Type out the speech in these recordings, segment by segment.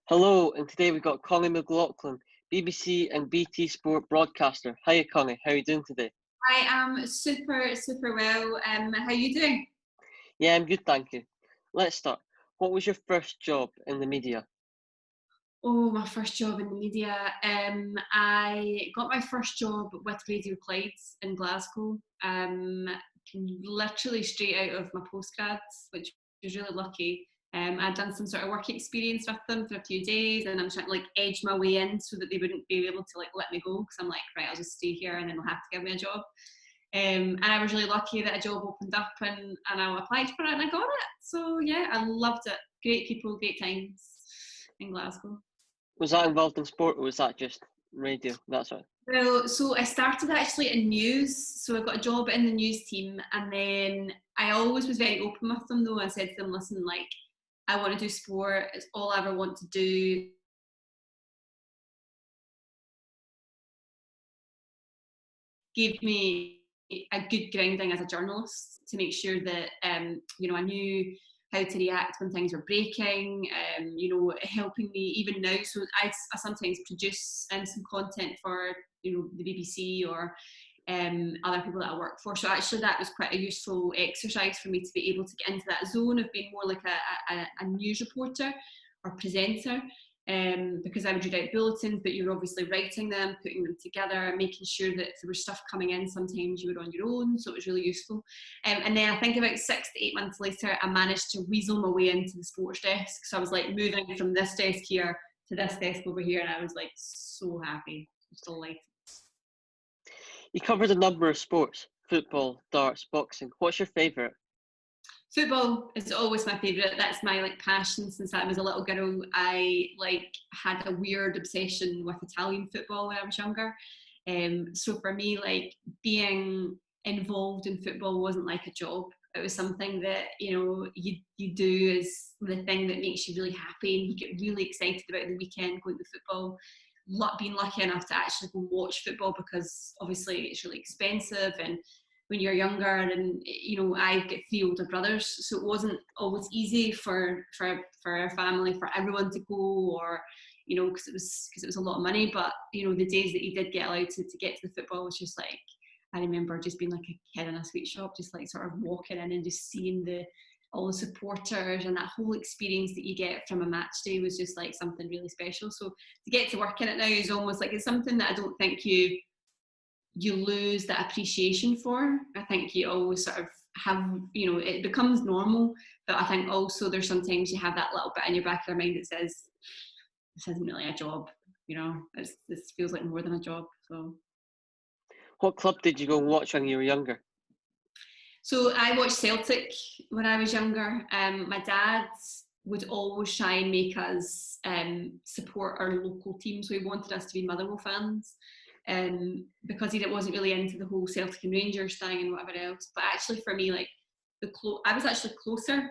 Hello, and today we've got Connie McLaughlin, BBC and BT Sport broadcaster. Hiya Connie, how are you doing today? I am super well. How are you doing? Yeah, I'm good, thank you. Let's start. What was your first job in the media? Oh, my first job in the media. I got my first job with Radio Clydes in Glasgow. Literally straight out of my postgrads, which was really lucky. I'd done some sort of work experience with them for a few days, and I'm trying to edge my way in so that they wouldn't be able to let me go, because I'm like, right, I'll just stay here and then they'll have to give me a job. And I was really lucky that a job opened up and I applied for it and I got it. So yeah, I loved it. Great people, great times in Glasgow. Was that involved in sport or was that just radio? That's right. Well, so I started actually in news. So I got a job in the news team, and then I always was very open with them though. I said to them, listen, I want to do sport. It's all I ever want to do. Gave me a good grounding as a journalist to make sure that I knew how to react when things were breaking, helping me even now. So I sometimes produce some content for the BBC or other people that I work for. So actually that was quite a useful exercise for me to be able to get into that zone of being more like a news reporter or presenter. Because I would read out bulletins, but you were obviously writing them, putting them together, making sure that if there was stuff coming in, sometimes you were on your own, so it was really useful. And then I think about 6 to 8 months later, I managed to weasel my way into the sports desk. So I was moving from this desk here to this desk over here, and I was so happy, just delighted. You covered a number of sports: football, darts, boxing. What's your favourite? Football is always my favourite. That's my passion since I was a little girl. I had a weird obsession with Italian football when I was younger. So for me, being involved in football wasn't like a job. It was something that you do as the thing that makes you really happy, and you get really excited about the weekend going to football. Being lucky enough to actually go watch football, because obviously it's really expensive, and when you're younger, and I've got 3 older brothers, so it wasn't always easy for our family, for everyone to go, or because it was a lot of money. But the days that you did get allowed to get to the football was just I remember just being a kid in a sweet shop, just sort of walking in and just seeing all the supporters, and that whole experience that you get from a match day was just something really special. So to get to work in it now is almost it's something that I don't think you lose that appreciation for. I think you always sort of have, it becomes normal, but I think also there's sometimes you have that little bit in your back of your mind that says, this isn't really a job, this feels like more than a job. So, What club did you go and watch when you were younger? So I watched Celtic when I was younger. My dad would always try and make us support our local team, so he wanted us to be Motherwell fans. Because he wasn't really into the whole Celtic and Rangers thing and whatever else. But actually for me, I was actually closer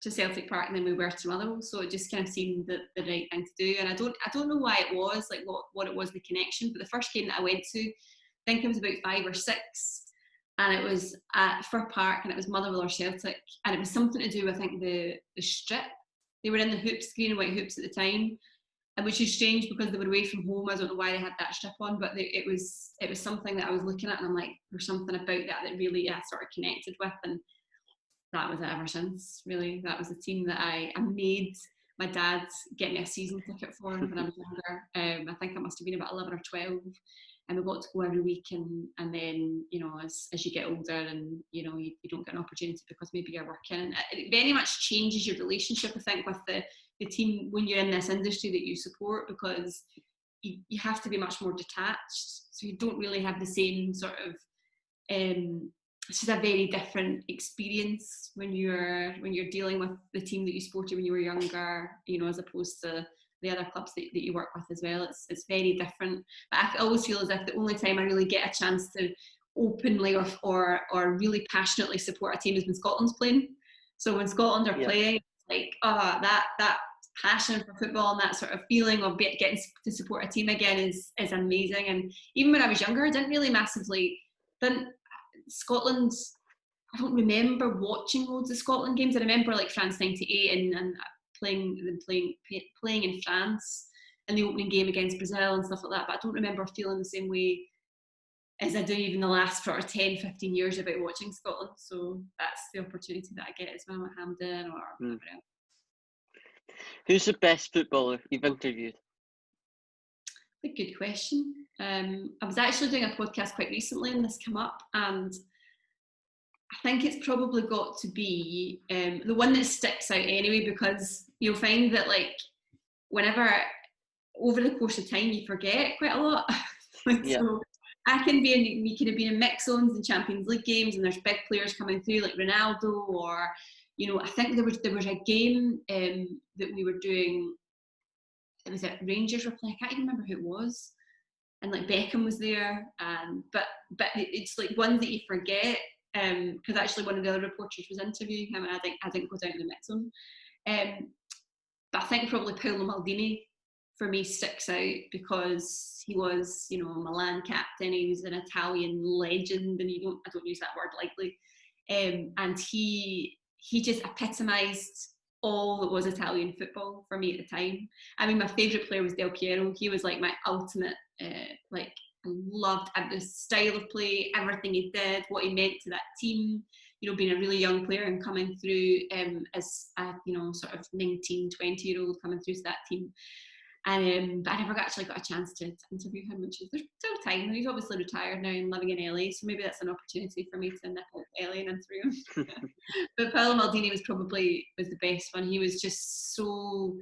to Celtic Park than we were to Motherwell, so it just kind of seemed the right thing to do. And I don't know why it was, what it was, the connection, but the first game that I went to, I think it was about 5 or 6, and it was at Fir Park, and it was Motherwell or Celtic, and it was something to do with, I think, the strip. They were in the hoops, green and white hoops at the time, which is strange because they were away from home. I don't know why they had that strip on, but it was something that I was looking at, and I'm there's something about that really sort of connected with, and that was it ever since. Really, that was the team that I made my dad get me a season ticket for when I was younger. I think I must have been about 11 or 12, and we got to go every week, and then as you get older, and you don't get an opportunity because maybe you're working. It very much changes your relationship, I think, with the team when you're in this industry that you support, because you have to be much more detached, so you don't really have the same sort of it's just a very different experience when you're dealing with the team that you supported when you were younger, as opposed to the other clubs that you work with as well. It's very different. But I always feel as if the only time I really get a chance to openly or really passionately support a team is when Scotland's playing. So when Scotland are playing, that passion for football and that sort of feeling of getting to support a team again is amazing. And even when I was younger, I Scotland, I don't remember watching loads of Scotland games. I remember France 98 and playing in France in the opening game against Brazil and stuff like that. But I don't remember feeling the same way as I do even the last sort of 10, 15 years about watching Scotland. So that's the opportunity that I get as well at Hampden or whatever else. Who's the best footballer you've interviewed? A good question. I was actually doing a podcast quite recently and this came up, and I think it's probably got to be the one that sticks out anyway, because you'll find that like whenever over the course of time you forget quite a lot. So I can be we could have been in mix zones in Champions League games and there's big players coming through like Ronaldo, or I think there was a game that we were doing. It was at Rangers were playing. I can't even remember who it was, and like Beckham was there. But it's like ones that you forget. Because actually one of the other reporters was interviewing him, and I didn't go down to the mix zone. But I think probably Paolo Maldini for me sticks out because he was, a Milan captain. He was an Italian legend, and I don't use that word lightly. And he just epitomised all that was Italian football for me at the time. I mean, my favourite player was Del Piero. He was like my ultimate, I loved the style of play, everything he did, what he meant to that team, being a really young player and coming through as a, sort of 19, 20-year-old coming through to that team. And but I never actually got a chance to interview him, which is, there's still time. He's obviously retired now and living in LA, so maybe that's an opportunity for me to nip out LA and interview him. But Paolo Maldini was the best one. He was just so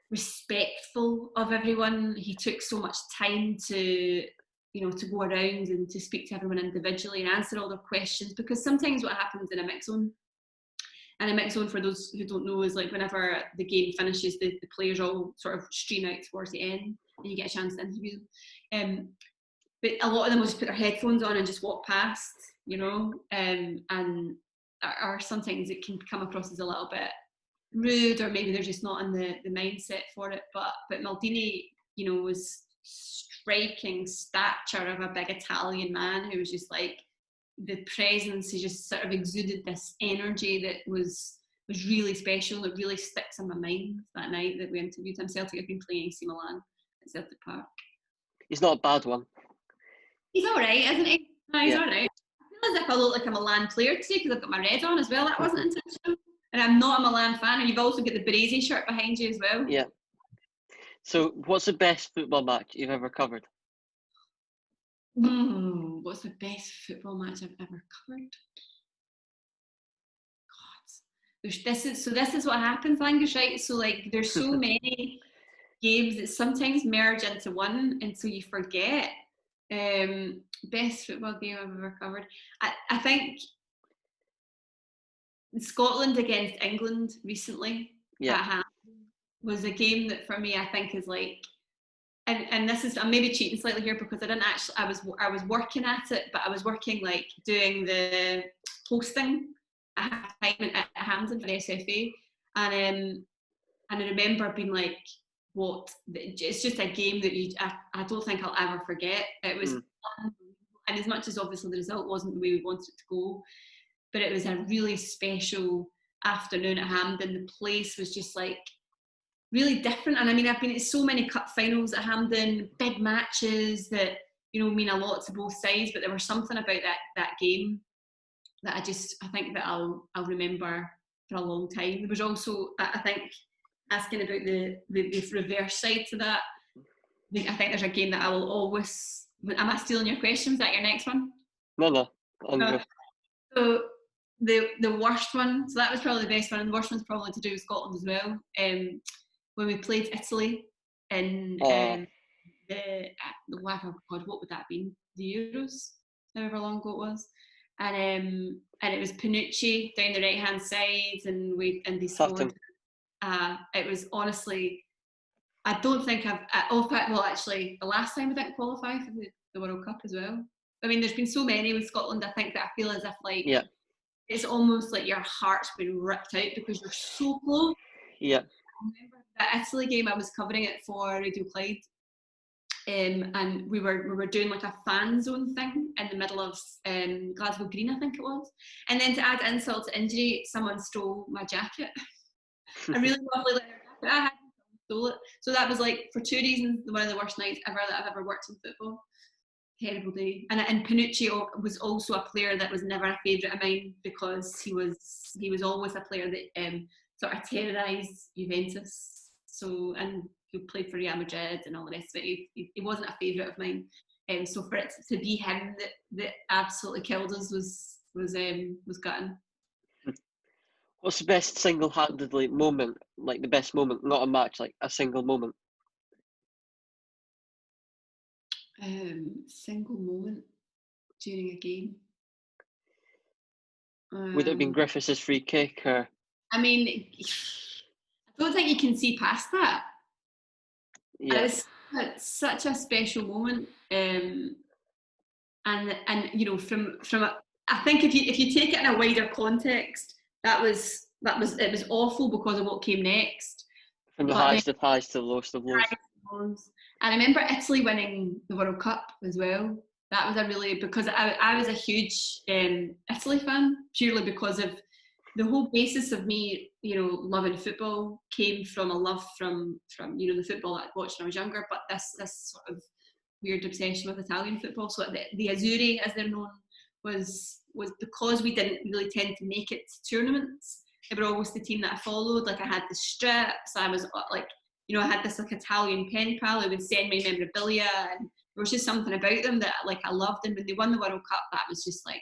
respectful of everyone. He took so much time to go around and to speak to everyone individually and answer all their questions, because sometimes what happens in a mix zone, and a mix zone, for those who don't know, is like whenever the game finishes, the players all sort of stream out towards the end and you get a chance to interview them. But a lot of them will just put their headphones on and just walk past, or sometimes it can come across as a little bit rude, or maybe they're just not in the mindset for it. But Maldini, was striking stature of a big Italian man who was just like, the presence, he just sort of exuded this energy that was really special. It really sticks in my mind that night that we interviewed him. Celtic have been playing AC Milan at Celtic Park. He's not a bad one. He's all right, isn't he? No, he's all right. I feel as if I look like a Milan player today because I've got my red on as well. That wasn't intentional. And I'm not a Milan fan, and you've also got the Baresi shirt behind you as well. Yeah. So what's the best football match you've ever covered? What's the best football match I've ever covered? God, this is what happens, Angus, right? So like, there's so many games that sometimes merge into one, and so you forget. Best football game I've ever covered. I think Scotland against England recently was a game that for me I think is like. And this is, I'm maybe cheating slightly here because I was working at it, but I was working like doing the hosting at Hampden for the SFA, and I remember being like, what? It's just a game that I don't think I'll ever forget. It was fun, and as much as obviously the result wasn't the way we wanted it to go, but it was a really special afternoon at Hampden. The place was just like really different, and I mean, I've been at so many cup finals at Hampden, big matches that mean a lot to both sides, but there was something about that game that I think that I'll remember for a long time. There was also, I think, asking about the reverse side to that. I think there's a game that I will always. Am I stealing your question? Is that your next one? No. So the worst one. So that was probably the best one, and the worst one's probably to do with Scotland as well. When we played Italy in what would that be? The Euros, however long ago it was, and it was Panucci down the right hand side, and they scored. It was honestly, I don't think actually the last time we didn't qualify for the World Cup as well. I mean, there's been so many with Scotland. I think that I feel as if like it's almost like your heart's been ripped out because you're so close. Yeah. I remember the Italy game, I was covering it for Radio Clyde, and we were doing like a fan zone thing in the middle of Glasgow Green, I think it was. And then to add insult to injury, someone stole my jacket. a really lovely leather jacket. I had stole it. So that was like, for two reasons, one of the worst nights ever that I've ever worked in football. Terrible day. And Panucci was also a player that was never a favourite of mine, because he was always a player that sort of terrorised Juventus. So, and he played for Real Madrid and all the rest of it. He wasn't a favourite of mine. So for it to be him that absolutely killed us was gutting. What's the best single-handedly moment, like the best moment, not a match, like a single moment? Single moment during a game. Would it have been Griffiths' free kick, or? I mean, I don't think you can see past that. Yeah. It was such a special moment, and you know, from I think if you take it in a wider context, it was awful because of what came next. From the highest of highs to the lowest of lows. And I remember Italy winning the World Cup as well. That was a really, because I was a huge Italy fan, purely because of the whole basis of me, you know, loving football came from a love from you know, the football that I watched when I was younger, but this sort of weird obsession with Italian football. So the Azzurri, as they're known, was because we didn't really tend to make it to tournaments. They were always the team that I followed. Like, I had the strips. I was like, you know, I had this like Italian pen pal who would send me memorabilia, and there was just something about them that like I loved. And when they won the World Cup, that was just like,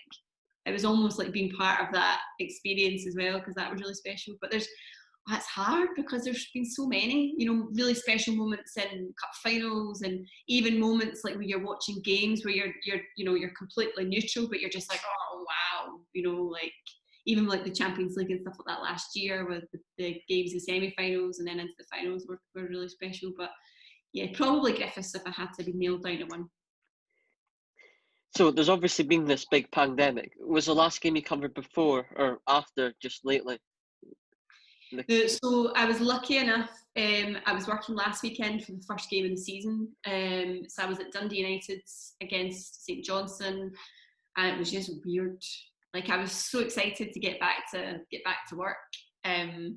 it was almost like being part of that experience as well, because that was really special. But it's hard because there's been so many, you know, really special moments in cup finals, and even moments like when you're watching games where you're completely neutral, but you're just like, oh wow, you know, like even like the Champions League and stuff like that last year, with the games, the semi-finals and then into the finals were really special. But yeah, probably Griffiths if I had to be nailed down to one. So there's obviously been this big pandemic. Was the last game you covered before or after, just lately? So I was lucky enough, I was working last weekend for the first game of the season. So I was at Dundee United against St Johnstone, and it was just weird. Like, I was so excited to get back to work. And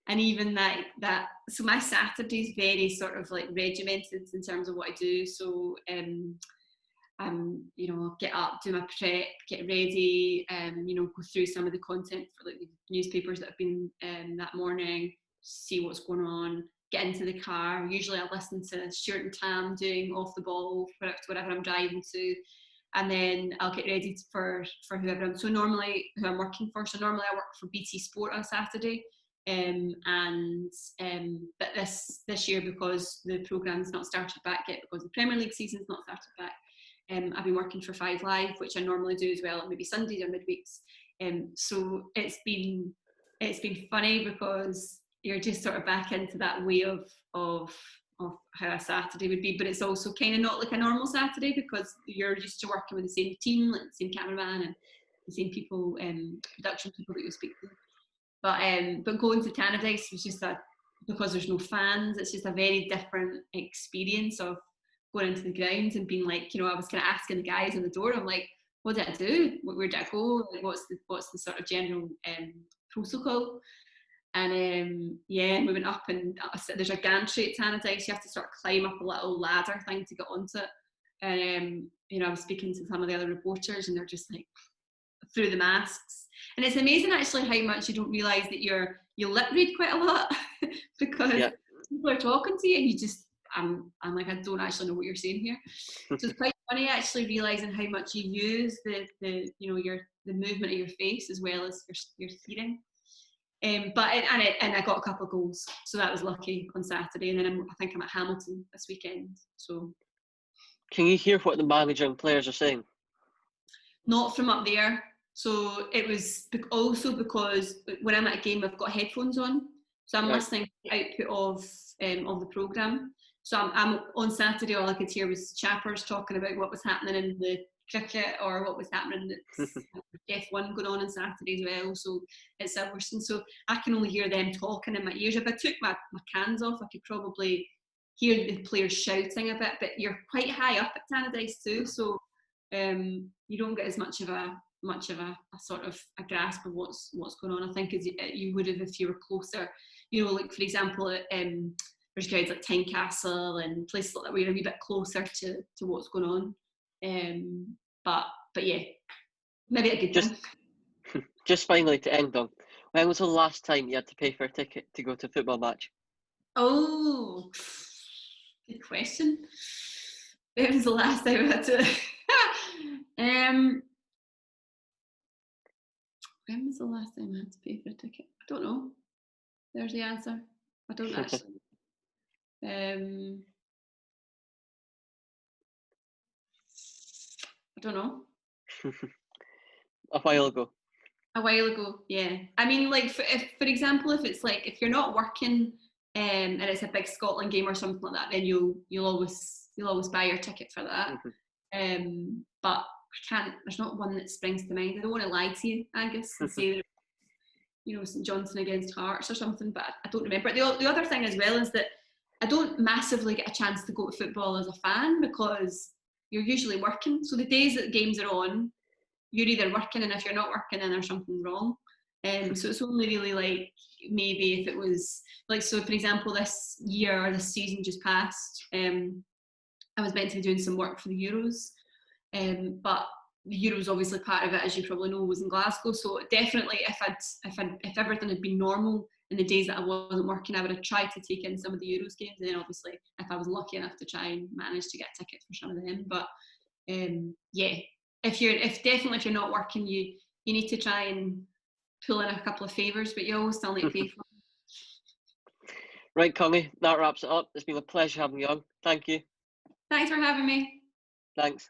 even that so my Saturday's very sort of like regimented in terms of what I do. So you know, get up, do my prep, get ready, you know, go through some of the content for like the newspapers that have been that morning, see what's going on, get into the car. Usually I listen to Stuart and Tam doing Off the Ball for whatever I'm driving to, and then I'll get ready for whoever I'm. So normally who I'm working for. So normally I work for BT Sport on Saturday. But this year, because the programme's not started back yet, because the Premier League season's not started back, I've been working for 5 Live, which I normally do as well, maybe Sundays or midweeks. So it's been funny, because you're just sort of back into that way of how a Saturday would be, but it's also kind of not like a normal Saturday, because you're used to working with the same team, like the same cameraman and the same people, production people that you speak to. But going to Tannadice was just because there's no fans, it's just a very different experience of going into the grounds and being like, you know, I was kind of asking the guys on the door, I'm like, what did I do? Where did I go? Like, what's the sort of general protocol? And we went up, and there's a gantry at Tannadice. You have to sort of climb up a little ladder thing to get onto it. And you know, I was speaking to some of the other reporters, and they're just like, through the masks. And it's amazing actually how much you don't realise that you lip read quite a lot because people are talking to you and you just I'm like, I don't actually know what you're saying here. So it's quite funny actually realising how much you use the you know, the movement of your face as well as your hearing. But I got a couple of goals, so that was lucky on Saturday, and then I think I'm at Hamilton this weekend. So can you hear what the manager and players are saying? Not from up there. So it was also because when I'm at a game, I've got headphones on, so I'm listening to the output of the programme. So I'm on Saturday, all I could hear was chappers talking about what was happening in the cricket or what was happening at F1 going on Saturday as well. So it's Silverstone. So I can only hear them talking in my ears. If I took my cans off, I could probably hear the players shouting a bit, but you're quite high up at Tannadice too. So you don't get as much of a much of a sort of a grasp of what's going on, I think, as you would have if you were closer. You know, like for example, there's crowds like Tynecastle and places like that where you're a wee bit closer to what's going on. But yeah, maybe a good thing. Just finally to end on, when was the last time you had to pay for a ticket to go to a football match? Oh, good question. When was the last time I had to? When was the last time I had to pay for a ticket? I don't know. There's the answer. I don't actually. I don't know. A while ago. A while ago, yeah. I mean, like, for example, if it's like, if you're not working and it's a big Scotland game or something like that, then you'll always buy your ticket for that. But I can't, there's not one that springs to mind. I don't want to lie to you, Angus, and say that, you know, St Johnstone against Hearts or something, but I don't remember. The other thing as well is that I don't massively get a chance to go to football as a fan because you're usually working. So the days that games are on, you're either working, and if you're not working, then there's something wrong. So it's only really like maybe if it was like, so for example, this year or this season just passed, I was meant to be doing some work for the Euros, but the Euros obviously part of it, as you probably know, was in Glasgow. So definitely, if everything had been normal in the days that I wasn't working, I would have tried to take in some of the Euros games, and then obviously if I was lucky enough to try and manage to get a ticket for some of them. But yeah. If you're not working, you need to try and pull in a couple of favours, but you always still need to pay for them. Right, Connie, that wraps it up. It's been a pleasure having you on. Thank you. Thanks for having me. Thanks.